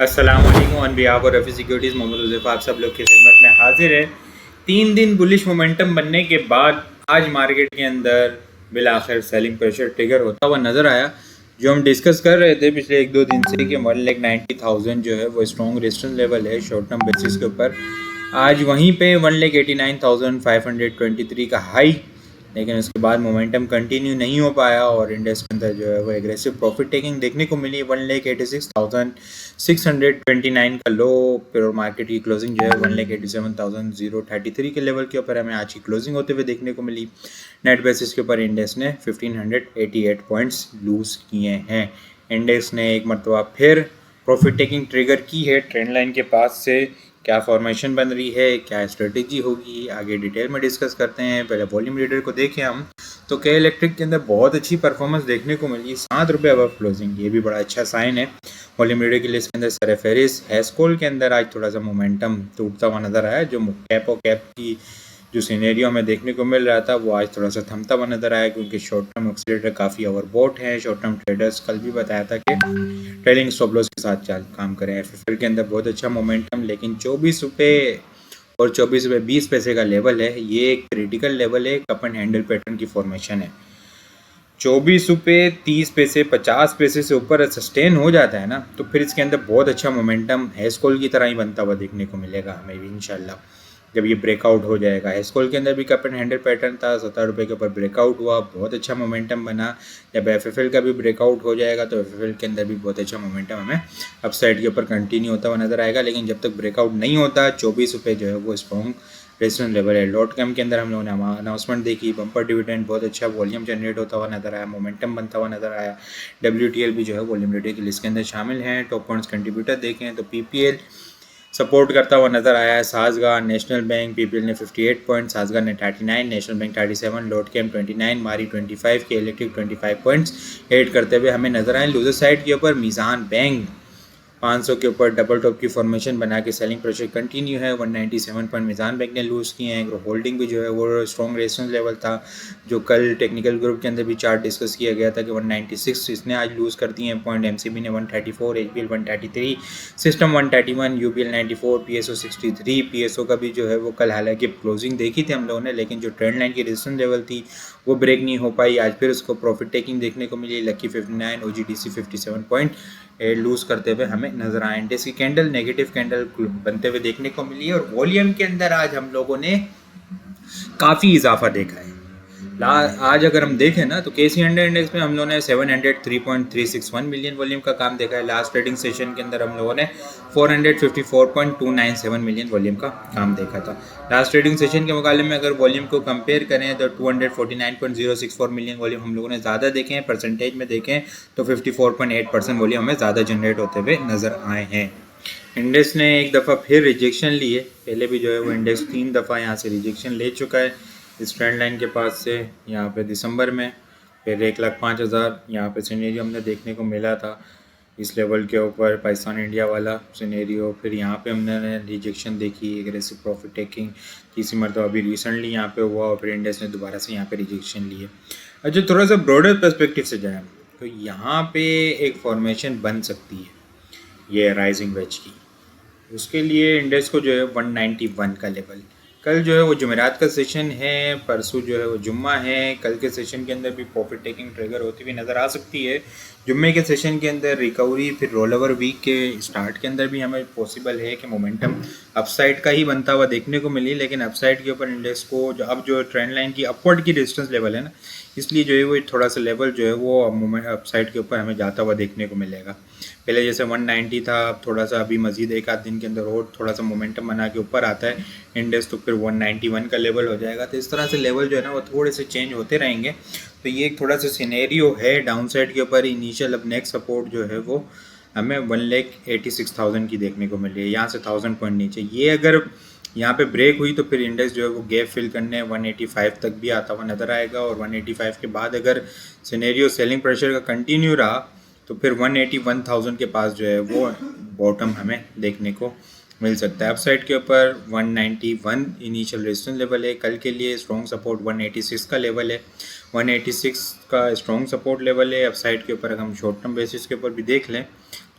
अस्सलाम वालेकुम on behalf और रफ़ी सिक्योरिटीज़ मोहम्मद हुज़ैफ़ा आप सब लोग की खिदमत में हाजिर है। 3 दिन बुलिश मोमेंटम बनने के बाद आज मार्केट के अंदर बिलाखिर सेलिंग प्रेशर ट्रिगर होता हुआ नज़र आया। जो हम डिस्कस कर रहे थे पिछले 1-2 दिन से कि 1,90,000 जो है वो स्ट्रॉन्ग रेजिस्टेंस लेवल है शॉर्ट टर्म बेसिस के ऊपर। आज वहीं पे 1,89,523 का हाई, लेकिन उसके बाद मोमेंटम कंटिन्यू नहीं हो पाया और इंडेक्स के अंदर जो है वो एग्रेसिव प्रॉफिट टेकिंग देखने को मिली। 1,86,629 का लो, फिर मार्केट की क्लोजिंग जो है 1,87,033 के लेवल के ऊपर हमें आज की क्लोजिंग होते हुए देखने को मिली। नेट बेसिस के ऊपर इंडेक्स ने 1588 पॉइंट्स लूज़ किए हैं। इंडेक्स ने एक मरतबा फिर प्रॉफिट टेकिंग ट्रिगर की है ट्रेंड लाइन के पास से। क्या फॉर्मेशन बन रही है, क्या स्ट्रेटेजी होगी, आगे डिटेल में डिस्कस करते हैं। पहले वॉल्यूम रीडर को देखें हम तो के इलेक्ट्रिक के अंदर बहुत अच्छी परफॉर्मेंस देखने को मिली, 7 रुपये अबव क्लोजिंग, ये भी बड़ा अच्छा साइन है। वॉल्यूम रीडर की लिस्ट के अंदर सर फेरिस हेस्कोल के अंदर आज थोड़ा सा मोमेंटम टूटता हुआ नजर आया। जो कैप और कैप की जो सीनेरियो हमें देखने को मिल रहा था वो आज थोड़ा सा थमता हुआ नजर आया, क्योंकि शॉर्ट टर्म ऑक्सीलेटर काफ़ी ओवरबॉट हैं। शॉर्ट टर्म ट्रेडर्स कल भी बताया था कि ट्रेलिंग स्टॉप लॉस के साथ काम करें। एफएफएल के अंदर बहुत अच्छा मोमेंटम, लेकिन 24 रुपये और 24 रुपये 20 पैसे का लेवल है, ये एक क्रिटिकल लेवल है, कप एंड हैंडल पैटर्न की फॉर्मेशन है। 24 रुपये 30 पैसे 50 पैसे से ऊपर सस्टेन हो जाता है ना, तो फिर इसके अंदर बहुत अच्छा मोमेंटम हेस्कोल की तरह ही बनता हुआ देखने को मिलेगा हमें भी इंशाल्लाह, जब ये ब्रेकआउट हो जाएगा। हेस्कोल के अंदर भी कप एंड हैंडल पैटर्न था, 70 रुपये के ऊपर ब्रेकआउट हुआ, बहुत अच्छा मोमेंटम बना। जब एफएफएल का भी ब्रेकआउट हो जाएगा तो एफएफएल के अंदर भी बहुत अच्छा मोमेंटम हमें अपसाइड के ऊपर कंटिन्यू होता हुआ नजर आएगा। लेकिन जब तक ब्रेकआउट नहीं होता 24 रुपये जो है वो स्ट्रॉन्ग रेजिस्टेंस लेवल है। लॉट कैम के अंदर हम लोगों ने अनाउंसमेंट देखी, बम्पर डिविडेंड बहुत अच्छा वॉल्यूम जनरेट होता हुआ नजर आया, मोमेंटम बनता हुआ नजर आया। WTL भी जो है वॉल्यूम रेडियो की लिस्ट के अंदर शामिल हैं। टॉप पॉइंट्स कंट्रीब्यूटर देखें तो PPL सपोर्ट करता हुआ नजर आया है। साजगा, नेशनल बैंक, PPL ने 58 पॉइंट, साजगा ने 39, नेशनल बैंक 37, लॉट कैम 29, मारी 25 के इलेक्ट्रिक 25 पॉइंट्स ऐड करते हुए हमें नजर आए। लूजर साइड के ऊपर मीज़ान बैंक 500 के ऊपर डबल टॉप की फॉर्मेशन बना के सेलिंग प्रेशर कंटिन्यू है। 197 पॉइंट मीज़ान बैंक ने लूज़ किए हैं। होल्डिंग भी जो है वो स्ट्रॉन्ग रेजिस्टेंस लेवल था, जो कल टेक्निकल ग्रुप के अंदर भी चार्ट डिस्कस किया गया था कि 196 इसने आज लूज़ कर दिए हैं पॉइंट। MCB ने 134, HBL 133, system 131, UBL 94, PSO 63। PSO का भी जो है वो कल हालांकि क्लोजिंग देखी थी हम लोगों ने, लेकिन जो ट्रेंड लाइन की रेजिस्टेंस लेवल थी वो ब्रेक नहीं हो पाई। आज फिर उसको प्रॉफिट टेकिंग देखने को मिली। लकी 59, OGDC 57 पॉइंट लूज़ करते हुए हमें नजर आए। इंडेक्स की कैंडल नेगेटिव कैंडल बनते हुए देखने को मिली है और वॉल्यूम के अंदर आज हम लोगों ने काफ़ी इजाफा देखा है। आज अगर हम देखें ना तो KC100 इंडेक्स में हम लोगों ने 703.361 मिलियन वॉल्यूम का काम देखा है। लास्ट ट्रेडिंग सेशन के अंदर हम लोगों ने 454.297 मिलियन वॉल्यूम का काम देखा था। लास्ट ट्रेडिंग सेशन के मुकाबले में अगर वॉल्यूम को कंपेयर करें तो 249.064 मिलियन वॉल्यूम हम लोगों ने ज़्यादा देखे हैं। परसेंटेज में देखें तो 54.8% वॉल्यूम हमें ज़्यादा जनरेट होते हुए नज़र आए हैं। इंडेक्स ने एक दफ़ा फिर रिजेक्शन ली है, पहले भी जो है वो इंडेक्स 3 दफ़ा यहाँ से रिजेक्शन ले चुका है इस ट्रेंड लाइन के पास से। यहाँ पे दिसंबर में फिर 1,05,000 यहाँ पे सिनेरियो हमने देखने को मिला था इस लेवल के ऊपर, पाकिस्तान इंडिया वाला सिनेरियो। फिर यहाँ पे हमने रिजेक्शन देखी, एग्रेसिव प्रॉफिट टेकिंग तीसरी मरतबा अभी रिसेंटली यहाँ पे हुआ और फिर इंडेक्स ने दोबारा से यहाँ पे रिजेक्शन ली है। अच्छा, थोड़ा सा ब्रॉडर पर्सपेक्टिव से जाए तो यहाँ पे एक फॉर्मेशन बन सकती है ये राइजिंग वेज की। उसके लिए इंडेक्स को जो है 191 का लेवल, कल जो है वो जुमेरात का सेशन है, परसों जो है वो जुम्मा है। कल के सेशन के अंदर भी प्रॉफिट टेकिंग ट्रिगर होती हुई नज़र आ सकती है। जुम्मे के सेशन के अंदर रिकवरी, फिर रोल ओवर वीक के स्टार्ट के अंदर भी हमें पॉसिबल है कि मोमेंटम अपसाइड का ही बनता हुआ देखने को मिली। लेकिन अपसाइड के ऊपर इंडेक्स को जो ट्रेंड लाइन की अपवर्ड की रेजिस्टेंस लेवल है ना, इसलिए जो है वो थोड़ा सा लेवल जो है वो मोमेंट अपसाइड के ऊपर हमें जाता हुआ देखने को मिलेगा। पहले जैसे 190 था, अब थोड़ा सा अभी मजीद एक आध दिन के अंदर और थोड़ा सा मोमेंटम बना के ऊपर आता है इंडेक्स तो फिर 191 का लेवल हो जाएगा। तो इस तरह से लेवल जो है ना वो थोड़े से चेंज होते रहेंगे। तो ये एक थोड़ा सा सिनेरियो है डाउन साइड के ऊपर। इनिशियल अब नेक्स्ट सपोर्ट जो है वो हमें 1,86,000 की देखने को मिल रही है, यहाँ से 1000 पॉइंट नीचे। ये अगर यहाँ पे ब्रेक हुई तो फिर इंडेक्स जो है वो गैप फिल करने 185 तक भी आता हुआ नज़र आएगा। और 185 के बाद अगर सिनेरियो सेलिंग प्रेशर का कंटिन्यू रहा तो फिर 181,000 के पास जो है वो बॉटम हमें देखने को मिल सकता है। अपसाइड के ऊपर 191 इनिशियल रेजिस्टेंस लेवल है। कल के लिए स्ट्रॉन्ग सपोर्ट 186 का लेवल है, 186 का स्ट्रॉन्ग सपोर्ट लेवल है। अपसाइड के ऊपर अगर हम शॉर्ट टर्म बेसिस के ऊपर भी देख लें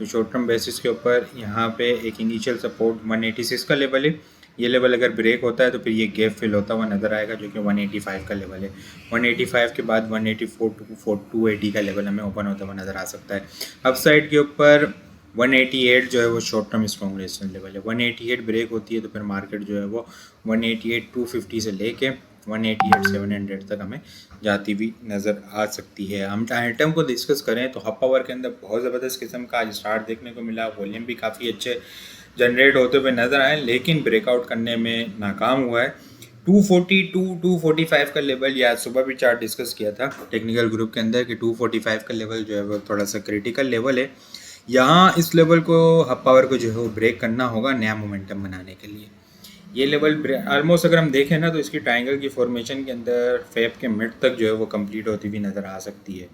तो शॉर्ट टर्म बेसिस के ऊपर यहाँ पे एक इनिशियल सपोर्ट 186 का लेवल है। ये लेवल अगर ब्रेक होता है तो फिर ये गैप फिल होता हुआ नज़र आएगा, जो कि 185 का लेवल है। 185 के बाद 184 टू 280 का लेवल हमें ओपन होता हुआ नज़र आ सकता है। अप साइड के ऊपर 188 जो है वो short term strong resistance level है। 188 ब्रेक होती है तो फिर मार्केट जो है वो 188 250 से लेके 188 700 तक हमें जाती हुई नज़र आ सकती है। हम आइटम को डिस्कस करें तो हब पावर के अंदर बहुत ज़बरदस्त किस्म का आज स्टार्ट देखने को मिला। वॉल्यूम भी काफ़ी अच्छे जनरेट होते हुए नज़र आए, लेकिन ब्रेकआउट करने में नाकाम हुआ है। 242 245 का लेवल, या सुबह भी चार्ट डिस्कस किया था टेक्निकल ग्रुप के अंदर कि 245 का लेवल जो है वो थोड़ा सा क्रिटिकल लेवल है। यहाँ इस लेवल को हब पावर को जो है वो ब्रेक करना होगा नया मोमेंटम बनाने के लिए। ये लेवल ऑलमोस्ट अगर हम देखें ना तो इसकी ट्रायंगल की फॉर्मेशन के अंदर फेब के मिड तक जो है वो कंप्लीट होती हुई नज़र आ सकती है।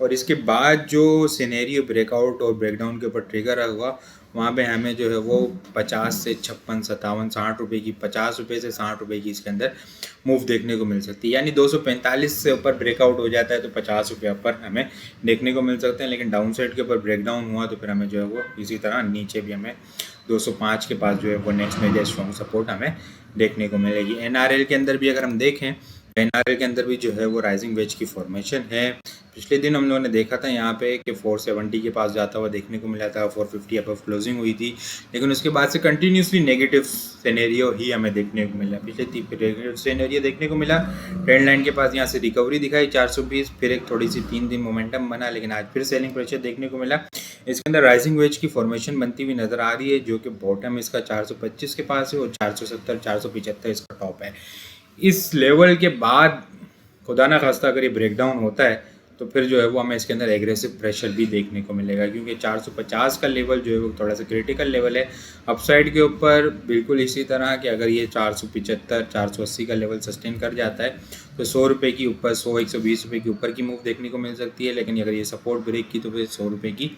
और इसके बाद जो सिनेरियो ब्रेकआउट और ब्रेकडाउन के ऊपर ट्रिगर हुआ, वहाँ पे हमें जो है वो 50 से 56 57 60 रुपये की, 50 रुपये से 60 रुपये की इसके अंदर मूव देखने को मिल सकती है। यानी 245 से ऊपर ब्रेकआउट हो जाता है तो 50 रुपये पर हमें देखने को मिल सकते हैं। लेकिन डाउन साइड के ऊपर ब्रेकडाउन हुआ तो फिर हमें जो है वो इसी तरह नीचे भी हमें 205 के पास जो है वो नेक्स्ट मेजर स्ट्रॉन्ग सपोर्ट हमें देखने को मिलेगी। एनआरएल के अंदर भी अगर हम देखें, एनआरएल के अंदर भी जो है वो राइजिंग वेज की फॉर्मेशन है। पिछले दिन हम लोगों ने देखा था यहाँ पे कि 470 के पास जाता हुआ देखने को मिला था, 450 अबव क्लोजिंग हुई थी, लेकिन उसके बाद से कंटिन्यूसली नेगेटिव सिनेरियो ही हमें देखने को मिला। पिछले नेगेटिव सिनेरियो देखने को मिला। ट्रेंड लाइन के पास यहाँ से रिकवरी दिखाई 420, फिर एक थोड़ी सी 3 दिन मोमेंटम बना, लेकिन आज फिर सेलिंग प्रेशर देखने को मिला। इसके अंदर राइजिंग वेज की फॉर्मेशन बनती हुई नज़र आ रही है, जो कि बॉटम इसका 425 के पास है और 470 475 इसका टॉप है। इस लेवल के बाद खुदा ना खास्ता अगर ये ब्रेकडाउन होता है तो फिर जो है वो हमें इसके अंदर एग्रेसिव प्रेशर भी देखने को मिलेगा, क्योंकि 450 का लेवल जो है वो थोड़ा सा क्रिटिकल लेवल है। अपसाइड के ऊपर बिल्कुल इसी तरह कि अगर ये 475 480 का लेवल सस्टेन कर जाता है तो 100 रुपये की ऊपर 100 120 रुपये की ऊपर की मूव देखने को मिल सकती है। लेकिन अगर ये सपोर्ट ब्रेक की तो फिर 100 रुपये की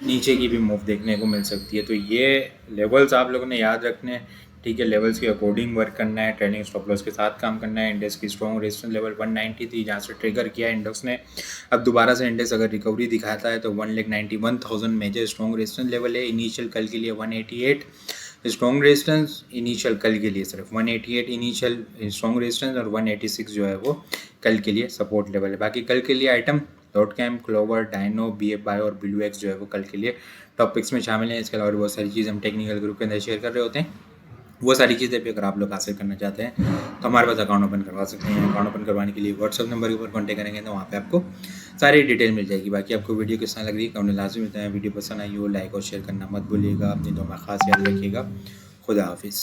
नीचे की भी मूव देखने को मिल सकती है। तो ये लेवल्स आप लोगों ने याद रखने हैं, ठीक है। लेवल्स के अकॉर्डिंग वर्क करना है, ट्रेडिंग स्टॉप लॉस के साथ काम करना है। इंडेक्स की स्ट्रॉन्ग रेजिस्टेंस लेवल 190 थी, जहाँ से ट्रिगर किया इंडेक्स ने। अब दोबारा से इंडेक्स अगर रिकवरी दिखाता है तो 1,91,000 मेजर स्ट्रॉन्ग रेजिस्टेंस लेवल है। इनिशियल कल के लिए 188 स्ट्रॉन्ग रेजिस्टेंस, इनिशियल कल के लिए सिर्फ 188 इनिशियल स्ट्रॉन्ग रेजिस्टेंस और 186 जो है वो कल के लिए सपोर्ट लेवल है। बाकी कल के लिए item dot cam, clover, dino, BF bio और ब्लू एक्स जो है वो कल के लिए टॉपिक्स में शामिल हैं। इसके अलावा बहुत सारी चीज़ हम टेक्निकल ग्रुप के अंदर शेयर कर रहे होते हैं। वो सारी चीज़ें भी अगर आप लोग हासिल करना चाहते हैं तो हमारे पास अकाउंट ओपन करवा सकते हैं। अकाउंट ओपन करवाने के लिए व्हाट्सअप नंबर के ऊपर कॉन्टेक्ट करेंगे तो वहाँ पे आपको सारी डिटेल मिल जाएगी। बाकी आपको वीडियो किस तरह लग रही है कमेंट लाजमी बताएं। वीडियो पसंद आई हो लाइक और शेयर करना मत भूलिएगा। अपनी दुआ में खास याद रखिएगा। खुदा हाफिज़।